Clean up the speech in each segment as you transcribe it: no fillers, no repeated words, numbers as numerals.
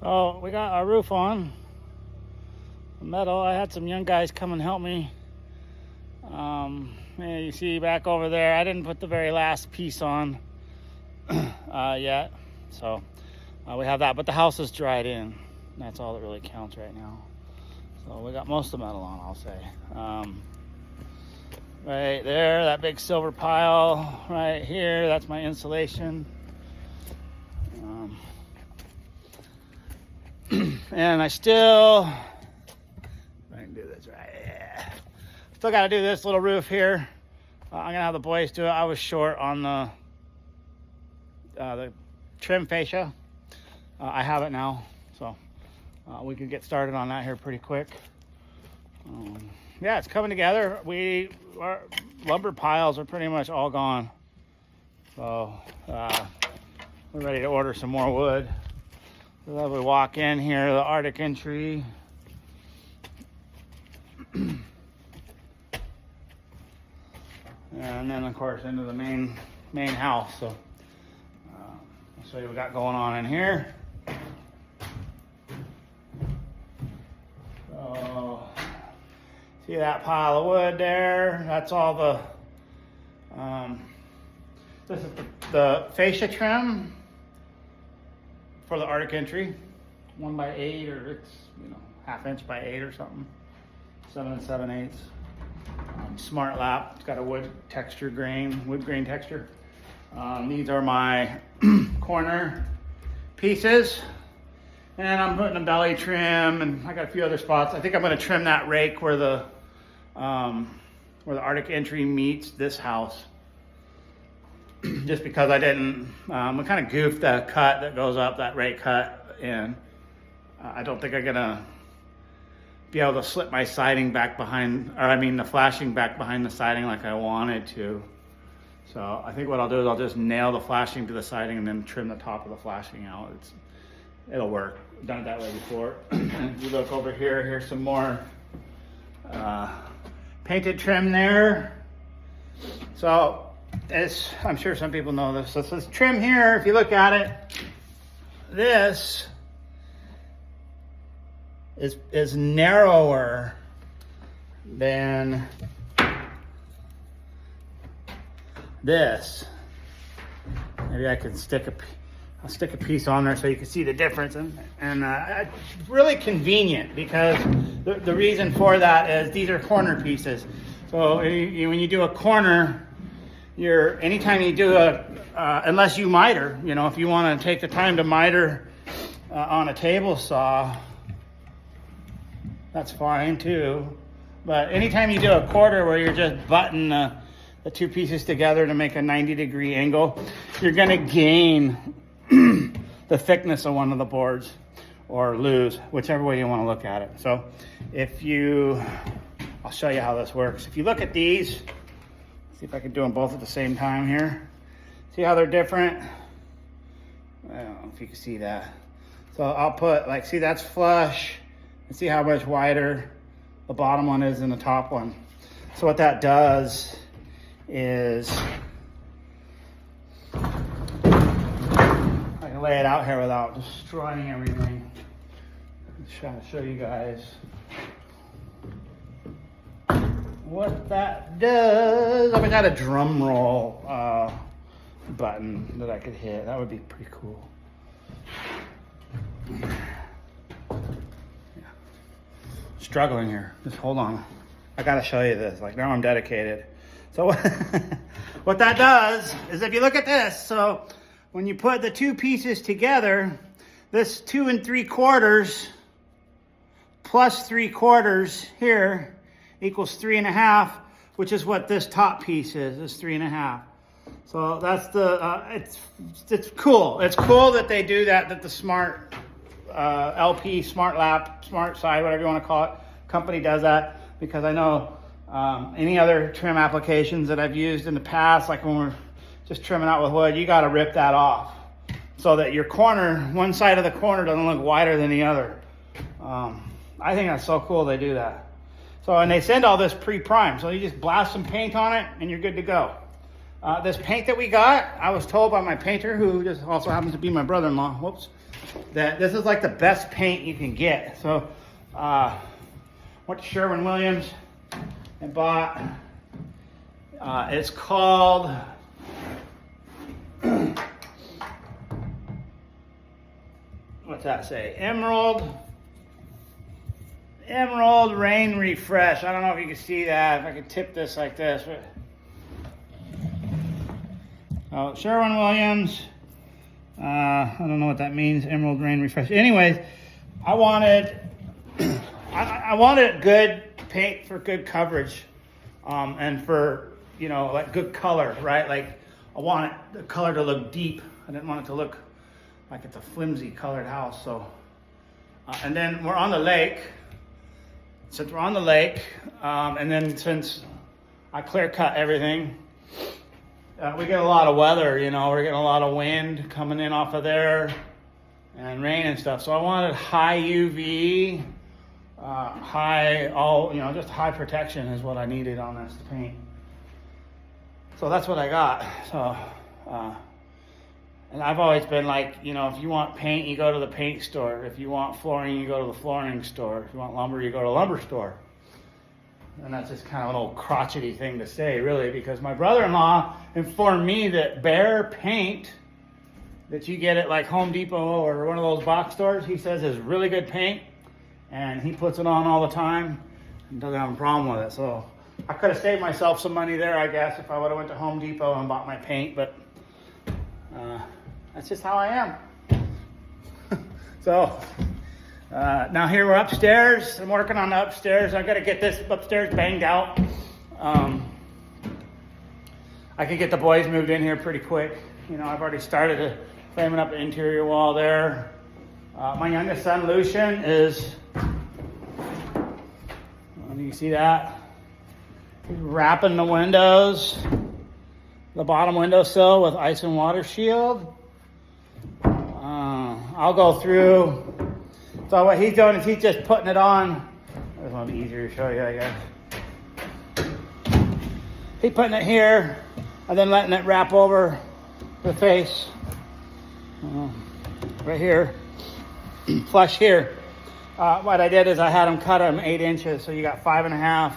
Oh, we got our roof on. Metal. I had some young guys come and help me. And you see back over there, I didn't put the very last piece on yet. So we have that, but the house is dried in. That's all that really counts right now. So we got most of the metal on, I'll say. Right there, that big silver pile right here, that's my insulation. And I still can do this right. Yeah. Still got to do this little roof here. I'm gonna have the boys do it. I was short on the trim fascia. I have it now, so we can get started on that here pretty quick. Yeah, it's coming together. Our lumber piles are pretty much all gone, so we're ready to order some more wood. So we walk in here, the Arctic entry. And then of course into the main house. So I'll show you what we got going on in here. So see that pile of wood there? That's all the this is the fascia trim for the Arctic entry, 1x8, or it's 1/2 inch by 8 or something, 7 7/8. Smart lap. It's got a wood grain texture. These are my corner pieces, and I'm putting a belly trim, and I got a few other spots. I think I'm going to trim that rake where the Arctic entry meets this house. Just because I didn't, I kind of goofed the cut that goes up, that rake cut, and I don't think I'm gonna be able to slip my siding back behind, the flashing back behind the siding like I wanted to. So I think what I'll do is I'll just nail the flashing to the siding and then trim the top of the flashing out. It'll work. I've done it that way before. If you look over here, here's some more painted trim there. So I'm sure some people know this. So this trim here, if you look at it, this is narrower than this. Maybe I can I'll stick a piece on there so you can see the difference. And it's really convenient because the reason for that is these are corner pieces. So when you do a corner, anytime you do unless you miter, if you want to take the time to miter on a table saw, that's fine too. But anytime you do a quarter where you're just butting the two pieces together to make a 90-degree angle, you're going to gain the thickness of one of the boards or lose, whichever way you want to look at it. So I'll show you how this works. If you look at these, see if I can do them both at the same time here. See how they're different? I don't know if you can see that. So I'll put, see, that's flush. And see how much wider the bottom one is than the top one. So what that does is, I can lay it out here without destroying everything. I'm just trying to show you guys what that does. I got a drum roll button that I could hit. That would be pretty cool. Struggling here. Just hold on. I gotta show you this. Now I'm dedicated. So what that does is, if you look at this, so when you put the two pieces together, this 2 3/4 plus 3/4 here equals 3.5, which is what this top piece is 3.5. So that's it's cool. It's cool that they do that the smart LP, smart lap, smart side, whatever you want to call it, company does that, because I know any other trim applications that I've used in the past, like when we're just trimming out with wood, you got to rip that off so that your corner, one side of the corner doesn't look wider than the other. I think that's so cool they do that. So, and they send all this pre-primed, so you just blast some paint on it and you're good to go. This paint that we got, I was told by my painter, who just also happens to be my brother-in-law, whoops, that this is like the best paint you can get. So, went to Sherwin-Williams and bought, it's called, what's that say? Emerald Rain Refresh. I don't know if you can see that, if I could tip this like this. Oh, Sherwin-Williams. I don't know what that means. Emerald Rain Refresh. Anyways, I wanted good paint for good coverage, and for, you know, like good color, right? Like I want the color to look deep. I didn't want it to look like it's a flimsy colored house. So, and then we're on the lake. Since we're on the lake, and then since I clear cut everything, we get a lot of weather, you know, we're getting a lot of wind coming in off of there and rain and stuff. So I wanted high UV, just high protection is what I needed on this paint. So that's what I got. So, and I've always been like, you know, if you want paint, you go to the paint store. If you want flooring, you go to the flooring store. If you want lumber, you go to the lumber store. And that's just kind of an old crotchety thing to say, really, because my brother-in-law informed me that Behr paint that you get at like Home Depot or one of those box stores, he says is really good paint, and he puts it on all the time and doesn't have a problem with it. So I could have saved myself some money there, I guess, if I would have went to Home Depot and bought my paint, but that's just how I am. So now here we're upstairs. I'm working on the upstairs. I've got to get this upstairs banged out. I can get the boys moved in here pretty quick. You know, I've already started framing up the interior wall there. My youngest son, Lucian, is, you see that? He's wrapping the windows, the bottom windowsill with ice and water shield. I'll go through. So what he's doing is he's just putting it on. This one will be easier to show you, I guess. He's putting it here and then letting it wrap over the face. Right here. Flush here. What I did is I had them cut them 8 inches. So you got 5.5.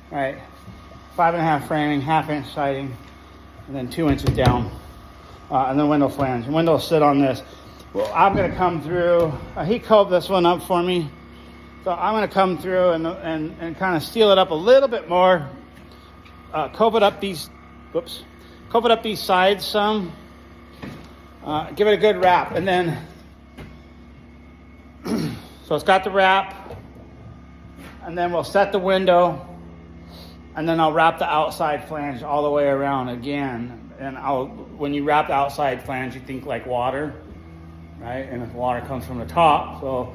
Right. 5.5 framing, 1/2 inch siding, and then 2 inches down. And then window flange. The windows sit on this. Well, I'm going to come through. He coved this one up for me. So I'm going to come through and kind of steel it up a little bit more. Cove it up these sides some. Give it a good wrap. And then, so it's got the wrap. And then we'll set the window. And then I'll wrap the outside flange all the way around again. And when you wrap the outside flange, you think like water, right? And if water comes from the top, so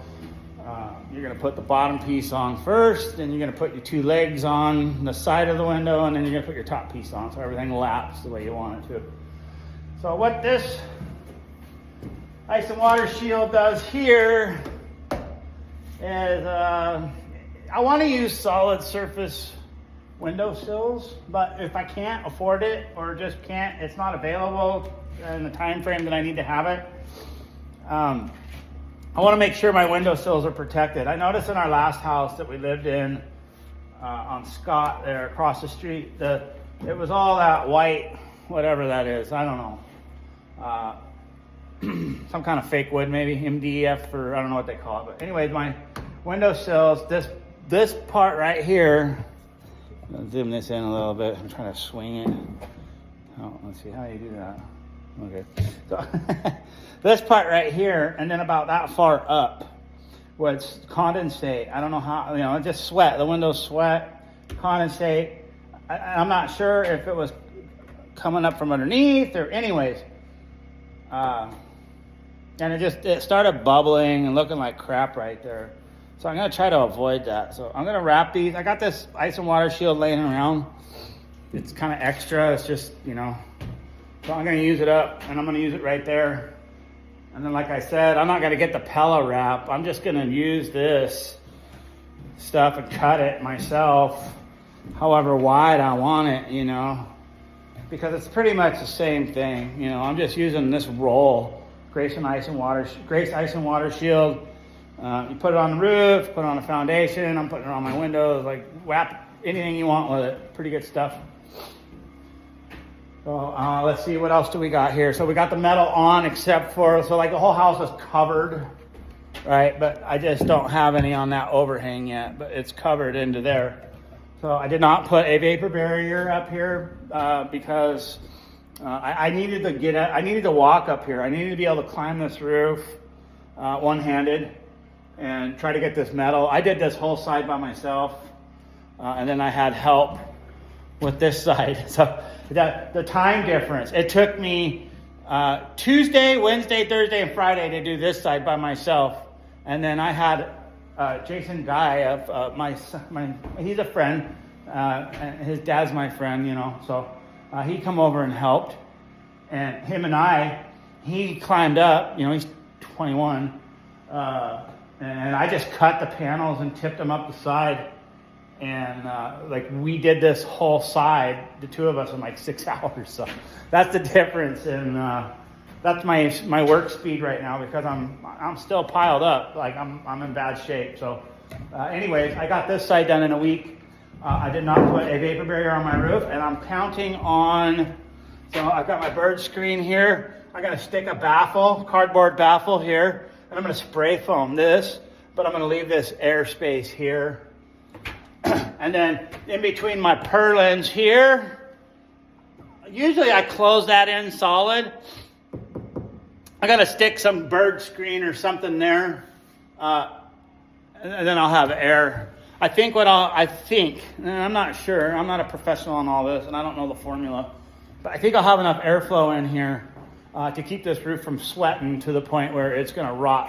you're going to put the bottom piece on first, then you're going to put your 2 legs on the side of the window, and then you're going to put your top piece on, so everything laps the way you want it to. So what this ice and water shield does here is I want to use solid surface window sills, but if I can't afford it or just can't, it's not available in the time frame that I need to have it, I want to make sure my window sills are protected. I noticed in our last house that we lived in on Scott there across the street, it was all that white, whatever that is, I don't know, some kind of fake wood, maybe MDF, or I don't know what they call it, but anyways, my window sills, this part right here, I'll zoom this in a little bit. I'm trying to swing it. Oh, let's see how you do that. Okay. So this part right here, and then about that far up, was condensate. I don't know how, you know, just sweat. The windows sweat, condensate. I'm not sure if it was coming up from underneath or anyways. And it started bubbling and looking like crap right there. So I'm going to try to avoid that. So I'm going to wrap these. I got this ice and water shield laying around. It's kind of extra. It's just, you know. So I'm going to use it up, and I'm going to use it right there. And then, like I said, I'm not going to get the Pella wrap. I'm just going to use this stuff and cut it myself however wide I want it, you know. because it's pretty much the same thing. You know, I'm just using this roll, Grace Ice and Water Shield. You put it on the roof, put it on the foundation. I'm putting it on my windows, like wrap anything you want with it. Pretty good stuff. So let's see, what else do we got here? So we got the metal on, except for, so like the whole house is covered, right? But I just don't have any on that overhang yet, but it's covered into there. So I did not put a vapor barrier up here because I needed to walk up here. I needed to be able to climb this roof one-handed and try to get this metal. I did this whole side by myself, and then I had help with this side. So the time difference, it took me Tuesday, Wednesday, Thursday, and Friday to do this side by myself. And then I had Jason Guy of my he's a friend, and his dad's my friend, you know, so he come over and helped. And him and he climbed up, you know, he's 21, and I just cut the panels and tipped them up the side. And like we did this whole side, the two of us, in like 6 hours. So that's the difference. And that's my work speed right now, because I'm still piled up. Like I'm in bad shape. So anyways, I got this side done in a week. I did not put a vapor barrier on my roof, and I'm counting on. So I've got my bird screen here. I'm gonna stick a cardboard baffle here, and I'm gonna spray foam this, but I'm gonna leave this airspace here. And then in between my purlins here, usually I close that in solid. I gotta stick some bird screen or something there, and then I'll have air. I think, and I'm not sure, I'm not a professional on all this, and I don't know the formula, but I think I'll have enough airflow in here to keep this roof from sweating to the point where it's gonna rot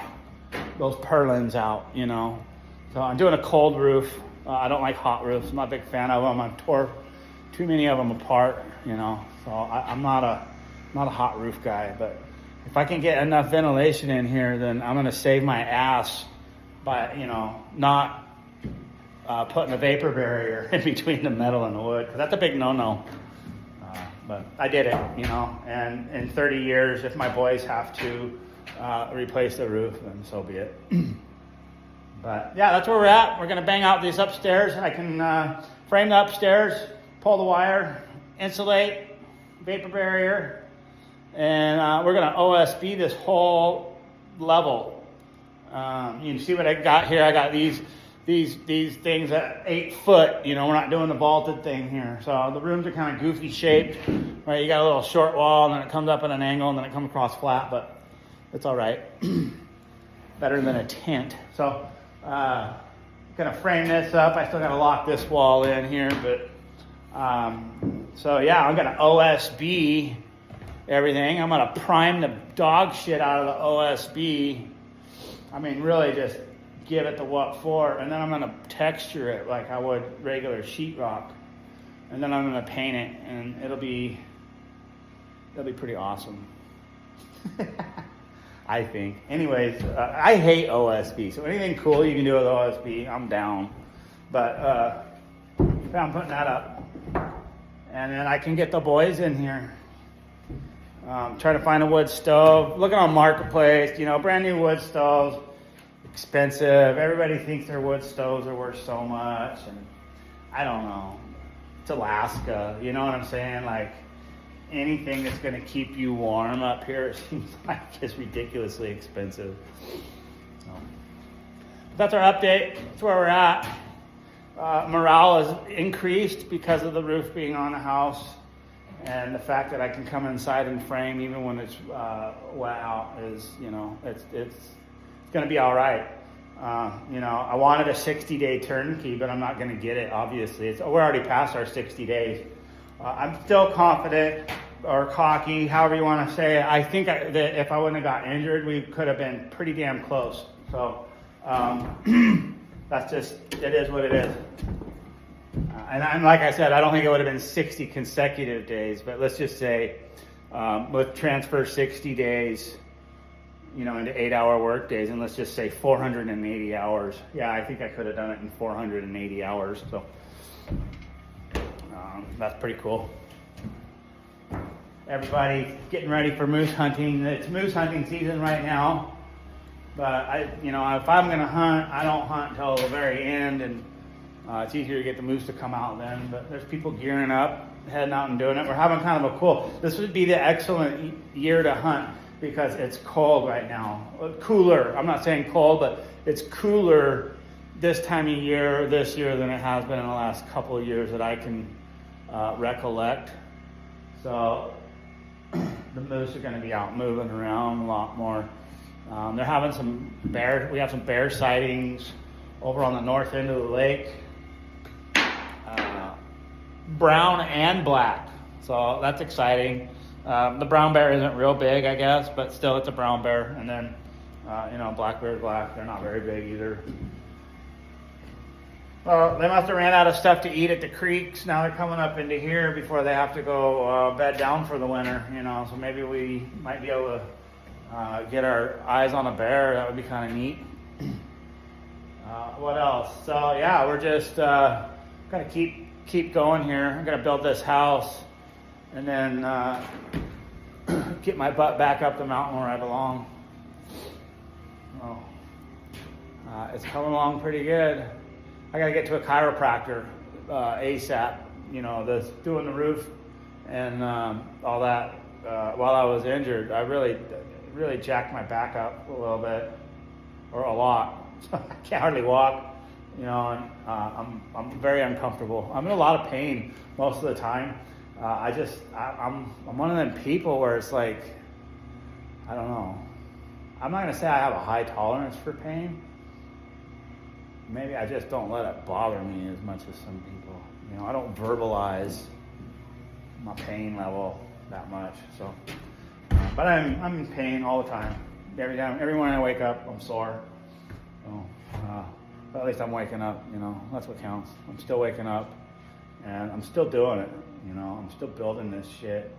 those purlins out, you know. So I'm doing a cold roof. I don't like hot roofs. I'm not a big fan of them. I've tore too many of them apart, you know. So I'm not a hot roof guy. But if I can get enough ventilation in here, then I'm going to save my ass by, you know, not putting a vapor barrier in between the metal and the wood. 'Cause that's a big no-no. But I did it, you know. And in 30 years, if my boys have to replace the roof, then so be it. But yeah, that's where we're at. We're going to bang out these upstairs. I can frame the upstairs, pull the wire, insulate, vapor barrier, and we're going to OSB this whole level. You can see what I got here. I got these things at 8 foot. You know, we're not doing the vaulted thing here. So the rooms are kind of goofy shaped. Right, you got a little short wall, and then it comes up at an angle, and then it comes across flat. But it's all right. Better than a tent. So. Gonna frame this up. I still gotta lock this wall in here, but so yeah, I'm gonna OSB everything. I'm gonna prime the dog shit out of the OSB. I mean, really just give it the what for, and then I'm gonna texture it like I would regular sheetrock, and then I'm gonna paint it, and it'll be pretty awesome. I think. Anyways, I hate OSB. So anything cool you can do with OSB, I'm down. But I'm putting that up. And then I can get the boys in here. Try to find a wood stove. Looking on Marketplace, you know, brand new wood stoves. Expensive. Everybody thinks their wood stoves are worth so much. And I don't know. It's Alaska. You know what I'm saying? Like, anything that's going to keep you warm up here seems like it's ridiculously expensive. So, that's our update. That's where we're at. Morale has increased because of the roof being on the house, and the fact that I can come inside and frame even when it's wet out is, you know, it's going to be all right. You know, I wanted a 60-day turnkey, but I'm not going to get it. Obviously, we're already past our 60 days. I'm still confident, or cocky, however you want to say it. I think that if I wouldn't have got injured, we could have been pretty damn close. So that's just, it is what it is. And like I said, I don't think it would have been 60 consecutive days, but let's just say with transfer 60 days, you know, into 8-hour work days, and let's just say 480 hours. Yeah, I think I could have done it in 480 hours. So that's pretty cool. everybody getting ready for moose hunting. It's moose hunting season right now. But if I'm gonna hunt, I don't hunt until the very end, and it's easier to get the moose to come out then. But there's people gearing up, heading out and doing it. We're having kind of a cool. This would be the excellent year to hunt because it's cold right now. Cooler. I'm not saying cold, but it's cooler this time of year, this year, than it has been in the last couple of years that I can recollect. So the moose are going to be out moving around a lot more. They're having some bear. We have some bear sightings over on the north end of the lake. Brown and black, so that's exciting. The brown bear isn't real big, I guess, but still it's a brown bear. And then, black bear, black. They're not very big either. Well, they must have ran out of stuff to eat at the creeks. Now they're coming up into here before they have to go bed down for the winter. So maybe we might be able to get our eyes on a bear. That would be kind of neat. What else? So yeah, we're just gonna keep going here. I'm gonna build this house and then get my butt back up the mountain where I belong. It's coming along pretty good. I gotta get to a chiropractor ASAP. Doing the roof and all that. While I was injured, I really jacked my back up a little bit, or a lot. I can't hardly walk. And I'm very uncomfortable. I'm in a lot of pain most of the time. I'm one of them people where it's like, I don't know. I'm not gonna say I have a high tolerance for pain. Maybe I just don't let it bother me as much as some people. I don't verbalize my pain level that much. So, but I'm in pain all the time. Every morning I wake up, I'm sore. So, but at least I'm waking up. That's what counts. I'm still waking up, and I'm still doing it. I'm still building this shit.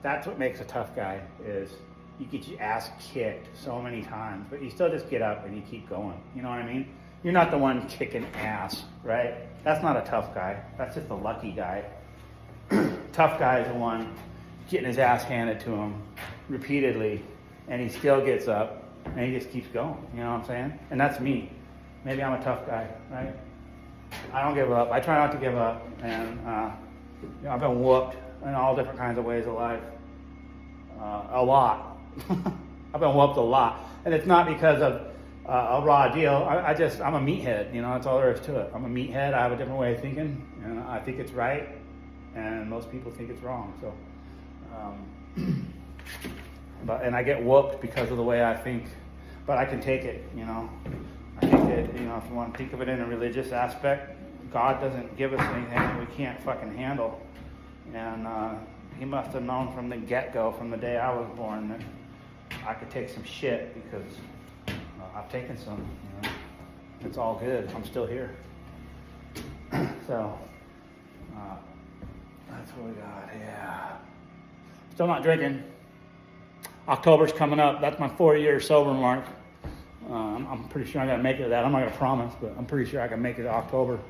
That's what makes a tough guy, is you get your ass kicked so many times, but you still just get up and you keep going. You know what I mean? You're not the one kicking ass, right? That's not a tough guy. That's just a lucky guy. Tough guy is the one getting his ass handed to him repeatedly, and he still gets up and he just keeps going. You know what I'm saying? And that's me. Maybe I'm a tough guy, right? I don't give up. I try not to give up, and I've been whooped in all different kinds of ways of life. A lot. I've been whooped a lot, and it's not because of a raw deal. I'm a meathead. That's all there is to it. I'm a meathead. I have a different way of thinking, and I think it's right, and most people think it's wrong. So, and I get whooped because of the way I think, but I can take it. I think that if you want to think of it in a religious aspect, God doesn't give us anything that we can't fucking handle, and He must have known from the get-go, from the day I was born, that I could take some shit because I've taken some. It's all good. I'm still here. So that's what we got. Yeah. Still not drinking. October's coming up. That's my 4-year sober mark. I'm pretty sure I gotta make it to that. I'm not gonna promise, but I'm pretty sure I can make it to October.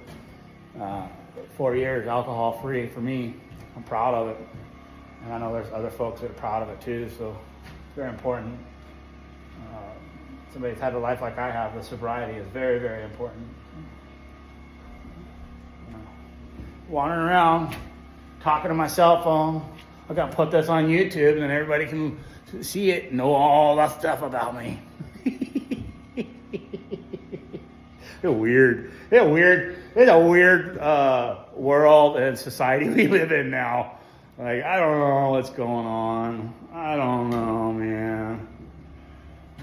4 years alcohol free for me. I'm proud of it. And I know there's other folks that are proud of it too, so it's very important. Somebody's had a life like I have, the sobriety is very, very important. Wandering around, talking to my cell phone. I gotta put this on YouTube and then everybody can see it, know all that stuff about me. It's a weird world and society we live in now. Like, I don't know what's going on. I don't know, man.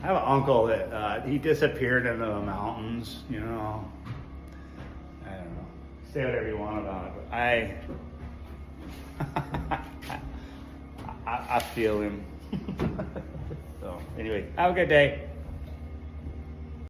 I have an uncle that he disappeared into the mountains, I don't know. Say whatever you want about it, but I feel him. So anyway, have a good day.